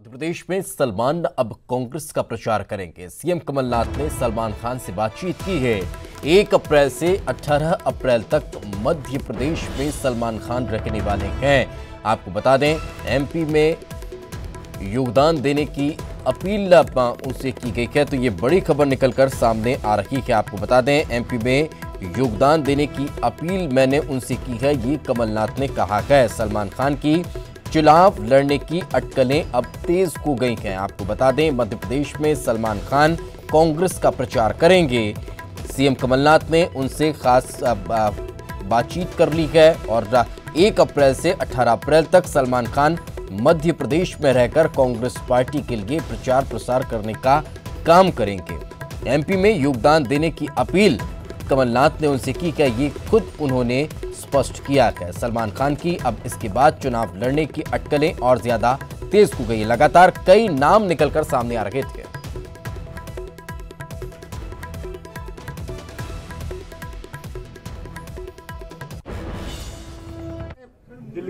मध्य प्रदेश में सलमान अब कांग्रेस का प्रचार करेंगे। सीएम कमलनाथ ने सलमान खान से बातचीत की है। 1 अप्रैल से 18 अप्रैल तक मध्य प्रदेश में सलमान खान रहने वाले हैं। आपको बता दें, एमपी में योगदान देने की अपील उनसे की गई है, तो ये बड़ी खबर निकलकर सामने आ रही है। आपको बता दें, एमपी में योगदान देने की अपील मैंने उनसे की है, ये कमलनाथ ने कहा है। सलमान खान की चुनाव लड़ने की अटकलें अब तेज हो गई हैं। आपको बता दें, मध्य प्रदेश में सलमान खान कांग्रेस का प्रचार करेंगे। सीएम कमलनाथ ने उनसे खास बातचीत कर ली है और 1 अप्रैल से 18 अप्रैल तक सलमान खान मध्य प्रदेश में रहकर कांग्रेस पार्टी के लिए प्रचार प्रसार करने का काम करेंगे। एमपी में योगदान देने की अपील कमलनाथ ने उनसे की है, ये खुद उन्होंने स्पष्ट किया है। सलमान खान की अब इसके बाद चुनाव लड़ने की अटकलें और ज्यादा तेज हो गई। लगातार कई नाम निकलकर सामने आ रहे थे।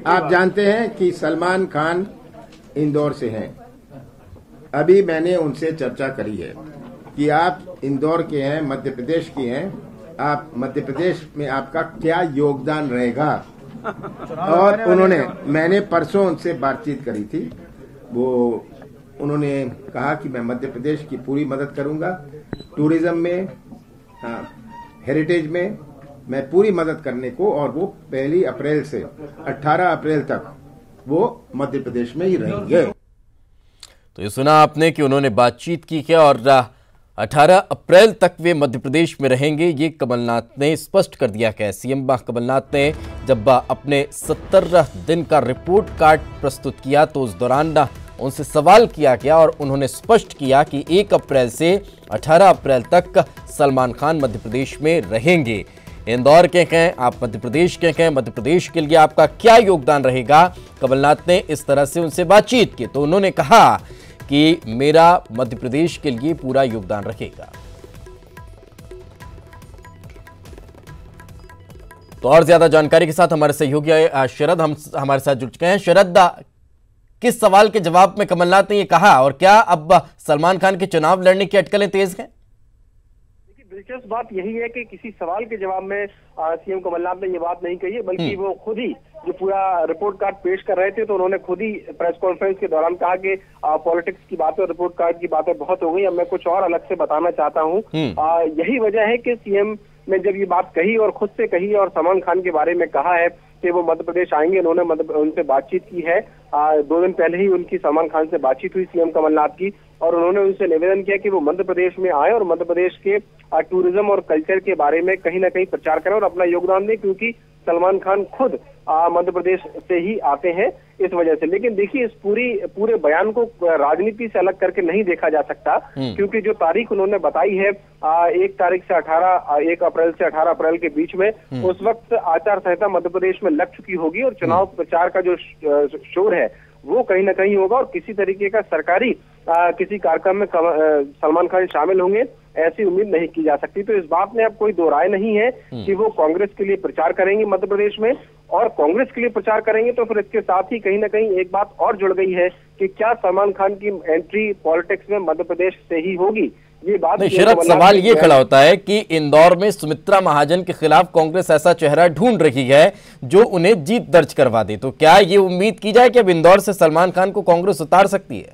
आप जानते हैं कि सलमान खान इंदौर से हैं। अभी मैंने उनसे चर्चा करी है कि आप इंदौर के हैं, मध्य प्रदेश के हैं, आप मध्य प्रदेश में आपका क्या योगदान रहेगा। और मैंने परसों उनसे बातचीत करी थी। उन्होंने कहा कि मैं मध्य प्रदेश की पूरी मदद करूंगा, टूरिज्म में, हेरिटेज में मैं पूरी मदद करने को, और वो 1 अप्रैल से 18 अप्रैल तक वो मध्य प्रदेश में ही रहेंगे। तो ये सुना आपने कि उन्होंने बातचीत की है और 18 अप्रैल तक वे मध्य प्रदेश में रहेंगे, ये कमलनाथ ने स्पष्ट कर दिया है। सीएम कमलनाथ ने जब अपने 70 दिन का रिपोर्ट कार्ड प्रस्तुत किया तो उस दौरान उनसे सवाल किया गया और उन्होंने स्पष्ट किया कि 1 अप्रैल से 18 अप्रैल तक सलमान खान मध्य प्रदेश में रहेंगे। इंदौर के हैं, आप मध्य प्रदेश के हैं, मध्य प्रदेश के लिए आपका क्या योगदान रहेगा। कमलनाथ ने इस तरह से उनसे बातचीत की तो उन्होंने कहा कि मेरा मध्य प्रदेश के लिए पूरा योगदान रहेगा। तो और ज्यादा जानकारी के साथ हमारे सहयोगी शरद हमारे साथ जुड़ चुके हैं। शरद, किस सवाल के जवाब में कमलनाथ ने ये कहा और क्या अब सलमान खान के चुनाव लड़ने की अटकलें तेज हैं? दिलचस्प बात यही है कि किसी सवाल के जवाब में सीएम कमलनाथ ने ये बात नहीं कही है, बल्कि वो खुद ही जो पूरा रिपोर्ट कार्ड पेश कर रहे थे तो उन्होंने खुद ही प्रेस कॉन्फ्रेंस के दौरान कहा कि पॉलिटिक्स की बातें और रिपोर्ट कार्ड की बातें बहुत हो गई, अब मैं कुछ और अलग से बताना चाहता हूँ। यही वजह है कि सीएम ने जब ये बात कही और खुद से कही और सलमान खान के बारे में कहा है कि वो मध्य प्रदेश आएंगे, उन्होंने उनसे बातचीत की है। 2 दिन पहले ही उनकी सलमान खान से बातचीत हुई सीएम कमलनाथ की और उन्होंने उनसे निवेदन किया कि वो मध्य प्रदेश में आए और मध्य प्रदेश के टूरिज्म और कल्चर के बारे में कहीं ना कहीं प्रचार करें और अपना योगदान दें, क्योंकि सलमान खान खुद मध्य प्रदेश से ही आते हैं इस वजह से। लेकिन देखिए, इस पूरे बयान को राजनीति से अलग करके नहीं देखा जा सकता, क्योंकि जो तारीख उन्होंने बताई है 1 अप्रैल से 18 अप्रैल के बीच में, उस वक्त आचार संहिता मध्य प्रदेश में लग चुकी होगी और चुनाव प्रचार का जो शोर है वो कहीं ना कहीं होगा और किसी तरीके का सरकारी किसी कार्यक्रम में सलमान खान शामिल होंगे ऐसी उम्मीद नहीं की जा सकती। तो इस बात में अब कोई दो राय नहीं है कि वो कांग्रेस के लिए प्रचार करेंगे मध्य प्रदेश में, और कांग्रेस के लिए प्रचार करेंगे तो फिर इसके साथ ही कहीं ना कहीं एक बात और जुड़ गई है कि क्या सलमान खान की एंट्री पॉलिटिक्स में मध्य प्रदेश से ही होगी। ये बात नहीं, शरद, सवाल ये खड़ा होता है कि इंदौर में सुमित्रा महाजन के खिलाफ कांग्रेस ऐसा चेहरा ढूंढ रही है जो उन्हें जीत दर्ज करवा दे, तो क्या ये उम्मीद की जाए कि अब इंदौर से सलमान खान को कांग्रेस उतार सकती है?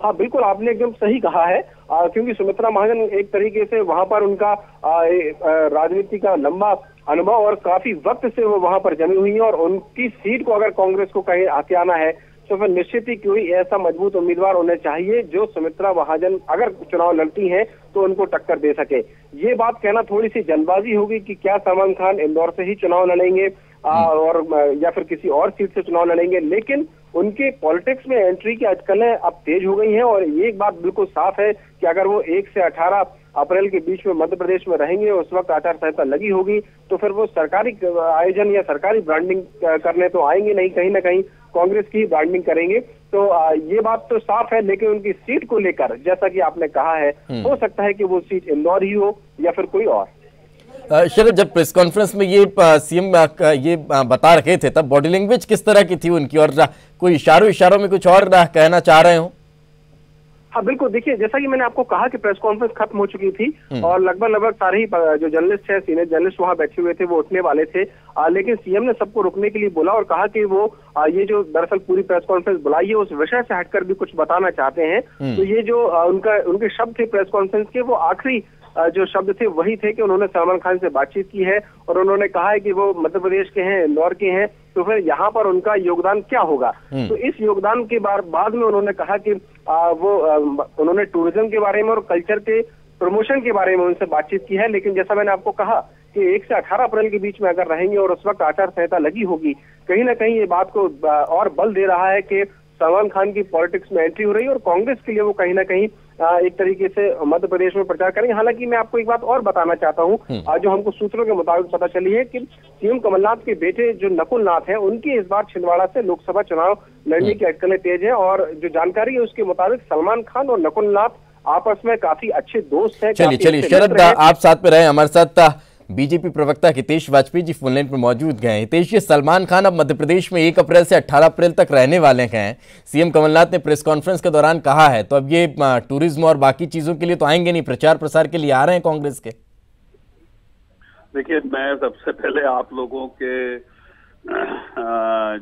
हाँ बिल्कुल, आपने एकदम सही कहा है, क्योंकि सुमित्रा महाजन एक तरीके से वहां पर उनका राजनीति का लंबा अनुभव और काफी वक्त से वो वहां पर जमी हुई है और उनकी सीट को अगर कांग्रेस को कहीं आके आना है तो फिर निश्चित ही कोई ऐसा मजबूत उम्मीदवार होने चाहिए जो सुमित्रा महाजन अगर चुनाव लड़ती हैं तो उनको टक्कर दे सके। ये बात कहना थोड़ी सी जल्दबाजी होगी कि क्या सलमान खान इंदौर से ही चुनाव लड़ेंगे और या फिर किसी और सीट से चुनाव लड़ेंगे, लेकिन उनके पॉलिटिक्स में एंट्री की अटकलें अब तेज हो गई हैं और ये एक बात बिल्कुल साफ है कि अगर वो 1 से 18 अप्रैल के बीच में मध्य प्रदेश में रहेंगे, उस वक्त आचार संहिता लगी होगी, तो फिर वो सरकारी आयोजन या सरकारी ब्रांडिंग करने तो आएंगे नहीं, कहीं ना कहीं कांग्रेस की ब्रांडिंग करेंगे। तो ये बात तो साफ है, लेकिन उनकी सीट को लेकर जैसा कि आपने कहा है, हो सकता है कि वो सीट इंदौर ही हो या फिर कोई और। शरद, जब प्रेस कॉन्फ्रेंस में ये सीएम ये बता रहे थे तब बॉडी लैंग्वेज किस तरह की थी उनकी, और कोई इशारों में कुछ और कहना चाह रहे हो? हाँ बिल्कुल, देखिए जैसा कि मैंने आपको कहा कि प्रेस कॉन्फ्रेंस खत्म हो चुकी थी और लगभग सारे ही जो जर्नलिस्ट है, सीनियर जर्नलिस्ट वहां बैठे हुए थे, वो उठने वाले थे, लेकिन सीएम ने सबको रुकने के लिए बोला और कहा कि वो ये जो दरअसल पूरी प्रेस कॉन्फ्रेंस बुलाई है उस विषय से हटकर भी कुछ बताना चाहते हैं। तो ये जो उनके शब्द थे प्रेस कॉन्फ्रेंस के, वो आखिरी जो शब्द थे वही थे कि उन्होंने सलमान खान से बातचीत की है और उन्होंने कहा है कि वो मध्य प्रदेश के हैं, इंदौर के हैं, तो फिर यहाँ पर उनका योगदान क्या होगा। तो इस योगदान के बाद में उन्होंने कहा कि उन्होंने टूरिज्म के बारे में और कल्चर के प्रमोशन के बारे में उनसे बातचीत की है, लेकिन जैसा मैंने आपको कहा कि 1 से 18 अप्रैल के बीच में अगर रहेंगे और उस वक्त आचार संहिता लगी होगी, कहीं ना कहीं ये बात को और बल दे रहा है कि सलमान खान की पॉलिटिक्स में एंट्री हो रही है और कांग्रेस के लिए वो कहीं ना कहीं एक तरीके से मध्य प्रदेश में प्रचार करेंगे। हालांकि मैं आपको एक बात और बताना चाहता हूं, जो हमको सूत्रों के मुताबिक पता चली है कि सीएम कमलनाथ के बेटे जो नकुल नाथ हैं, उनकी इस बार छिंदवाड़ा से लोकसभा चुनाव लड़ने की अटकलें तेज है और जो जानकारी है उसके मुताबिक सलमान खान और नकुल नाथ आपस में काफी अच्छे दोस्त हैं। चलिए शरद, आप साथ में रहे, हमारे साथ बीजेपी प्रवक्ता हितेश वाजपेयी जी फोन लाइन पर मौजूद गए। हितेश, ये सलमान खान अब मध्य प्रदेश में 1 अप्रैल से 18 अप्रैल तक रहने वाले हैं, सीएम कमलनाथ ने प्रेस कॉन्फ्रेंस के दौरान कहा है, तो अब ये टूरिज्म और बाकी चीजों के लिए तो आएंगे नहीं, प्रचार प्रसार के लिए आ रहे हैं कांग्रेस के? देखिए, मैं सबसे पहले आप लोगों के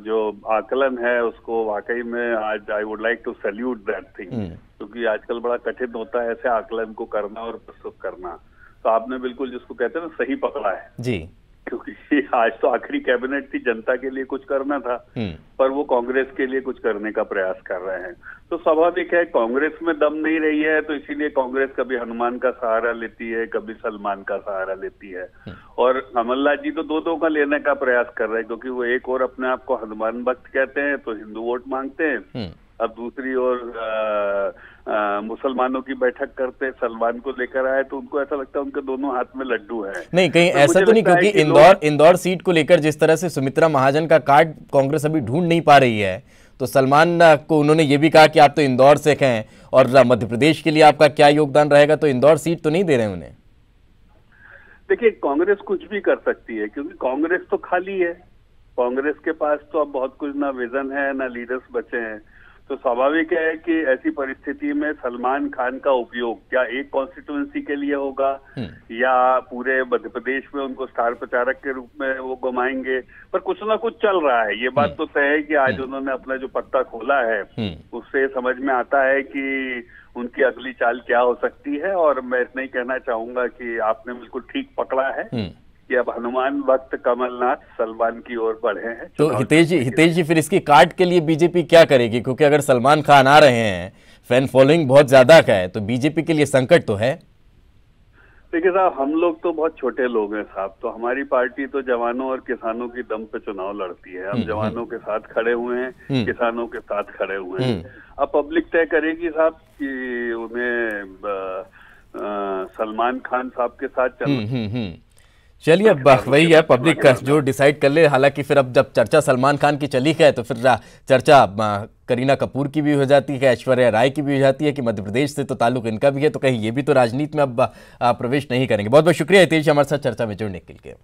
जो आकलन है उसको वाकई में आज I would like to salute that thing, क्योंकि आजकल बड़ा कठिन होता है ऐसे आकलन को करना और प्रस्तुत करना। तो आपने बिल्कुल जिसको कहते हैं ना सही पकड़ा है जी, क्योंकि आज तो आखिरी कैबिनेट थी, जनता के लिए कुछ करना था, पर वो कांग्रेस के लिए कुछ करने का प्रयास कर रहे हैं। तो स्वाभाविक है, कांग्रेस में दम नहीं रही है तो इसीलिए कांग्रेस कभी हनुमान का सहारा लेती है, कभी सलमान का सहारा लेती है। और कमलनाथ जी तो दो का लेने का प्रयास कर रहे हैं, क्योंकि वो एक और अपने आप को हनुमान भक्त कहते हैं तो हिंदू वोट मांगते हैं, अब दूसरी ओर मुसलमानों की बैठक करते सलमान को लेकर आए, तो उनको ऐसा लगता है उनके दोनों हाथ में लड्डू है। नहीं, कहीं ऐसा तो नहीं, क्योंकि इंदौर सीट को लेकर जिस तरह से सुमित्रा महाजन का कार्ड कांग्रेस अभी ढूंढ नहीं पा रही है, तो सलमान को उन्होंने ये भी कहा कि आप तो इंदौर से हैं और मध्य प्रदेश के लिए आपका क्या योगदान रहेगा, तो इंदौर सीट तो नहीं दे रहे हैं उन्हें। देखिए, कांग्रेस कुछ भी कर सकती है, क्योंकि कांग्रेस तो खाली है, कांग्रेस के पास तो अब बहुत कुछ ना विजन है ना लीडर्स बचे हैं। तो स्वाभाविक है कि ऐसी परिस्थिति में सलमान खान का उपयोग क्या एक कॉन्स्टिट्यूएंसी के लिए होगा या पूरे मध्य प्रदेश में उनको स्टार प्रचारक के रूप में वो घुमाएंगे, पर कुछ ना कुछ चल रहा है। ये बात तो तय है कि आज उन्होंने अपना जो पत्ता खोला है उससे समझ में आता है कि उनकी अगली चाल क्या हो सकती है। और मैं इतना ही कहना चाहूंगा कि आपने बिल्कुल ठीक पकड़ा है कि अब हनुमान भक्त कमलनाथ सलमान की ओर बढ़े हैं। तो हितेश जी फिर इसकी काट के लिए बीजेपी क्या करेगी, क्योंकि अगर सलमान खान आ रहे हैं, फैन फॉलोइंग बहुत ज्यादा का है, तो बीजेपी के लिए संकट तो है। देखिए साहब, हम लोग तो बहुत छोटे लोग हैं साहब, तो हमारी पार्टी तो जवानों और किसानों की दम पे चुनाव लड़ती है। हम जवानों के साथ खड़े हुए हैं, किसानों के साथ खड़े हुए हैं। अब पब्लिक तय करेगी साहब कि उन्हें सलमान खान साहब के साथ चलना। चलिए, अब वही है, पब्लिक का जो डिसाइड कर ले। हालांकि फिर अब जब चर्चा सलमान खान की चली है तो फिर चर्चा करीना कपूर की भी हो जाती है, ऐश्वर्या राय की भी हो जाती है कि मध्य प्रदेश से तो ताल्लुक इनका भी है, तो कहीं ये भी तो राजनीति में अब प्रवेश नहीं करेंगे। बहुत बहुत शुक्रिया हितेश, हमारे साथ चर्चा में जुड़ने के लिए।